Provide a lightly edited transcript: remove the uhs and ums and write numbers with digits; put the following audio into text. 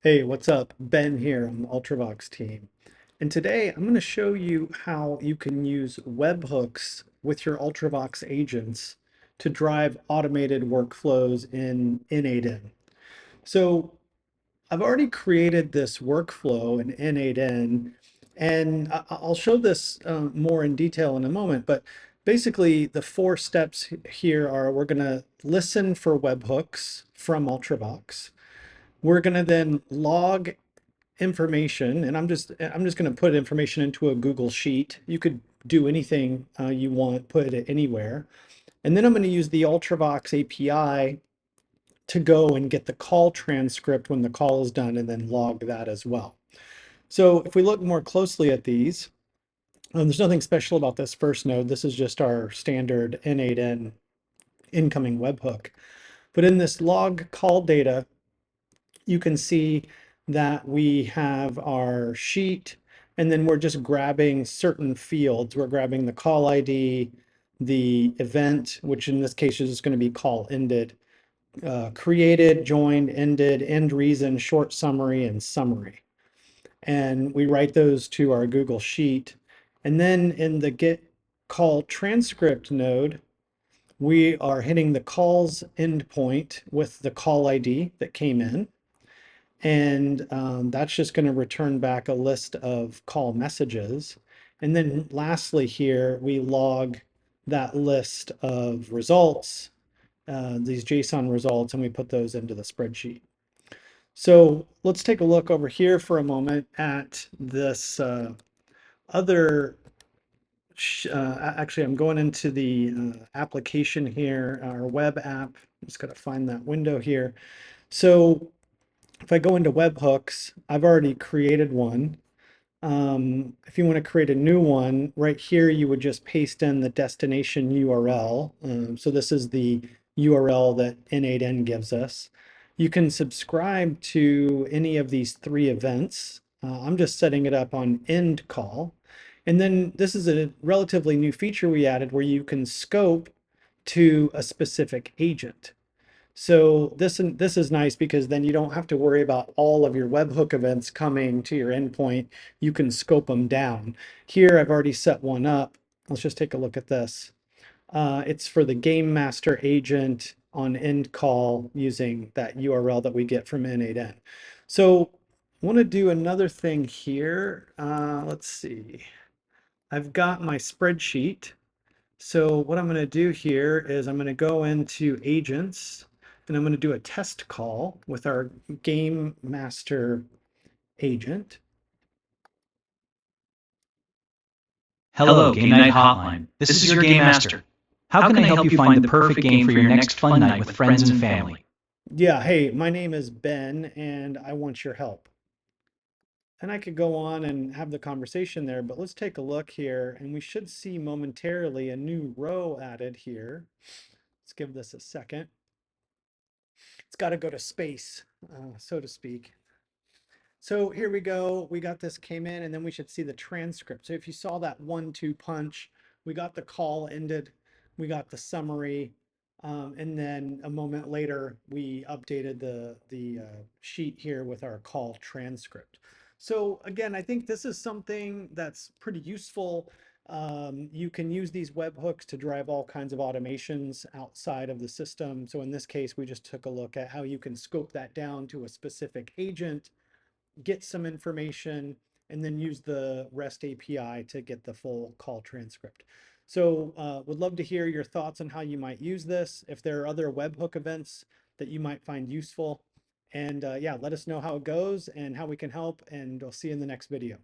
Hey, what's up? Ben here on the Ultravox team. And today I'm going to show you how you can use webhooks with your Ultravox agents to drive automated workflows in n8n. So I've already created this workflow in n8n, and I'll show this more in detail in a moment, but basically the four steps here are we're going to listen for webhooks from Ultravox. We're going to then log information, and I'm just going to put information into a Google Sheet. You could do anything you want, put it anywhere. And then I'm going to use the Ultravox API to go and get the call transcript when the call is done and then log that as well. So if we look more closely at these, there's nothing special about this first node. This is just our standard n8n incoming webhook. But in this log call data, you can see that we have our sheet, and then we're just grabbing certain fields. We're grabbing the call ID, the event, which in this case is going to be call ended, created, joined, ended, end reason, short summary, and summary. And we write those to our Google Sheet. And then in the get call transcript node, we are hitting the calls endpoint with the call ID that came in. And that's just going to return back a list of call messages. And then lastly here, we log that list of results, these JSON results, and we put those into the spreadsheet. So let's take a look over here for a moment at this other, actually I'm going into the application here, our web app. I'm just going to find that window here. So if I go into webhooks, I've already created one. If you want to create a new one, right here, you would just paste in the destination URL. So this is the URL that n8n gives us. You can subscribe to any of these three events. I'm just setting it up on end call. And then this is a relatively new feature we added where you can scope to a specific agent. So this is nice because then you don't have to worry about all of your webhook events coming to your endpoint. You can scope them down. Here, I've already set one up. Let's just take a look at this. It's for the game master agent on end call using that URL that we get from n8n. So I want to do another thing here. Let's see. I've got my spreadsheet. So what I'm going to do here is I'm going to go into agents and I'm going to do a test call with our game master agent. Hello, Game Night Hotline. This is your Game Master. How can I help you find the perfect game for your next fun night with friends and family? Yeah, hey, my name is Ben and I want your help. And I could go on and have the conversation there, but let's take a look here and we should see momentarily a new row added here. Let's give this a second. It's got to go to space, so to speak. So here we go. We got this came in and then we should see the transcript. So if you saw that 1-2 punch, we got the call ended, we got the summary, and then a moment later, we updated the sheet here with our call transcript. So again, I think this is something that's pretty useful. You can use these webhooks to drive all kinds of automations outside of the system. So in this case, we just took a look at how you can scope that down to a specific agent, get some information, and then use the REST API to get the full call transcript. So would love to hear your thoughts on how you might use this, if there are other webhook events that you might find useful. And yeah, let us know how it goes and how we can help, and I'll see you in the next video.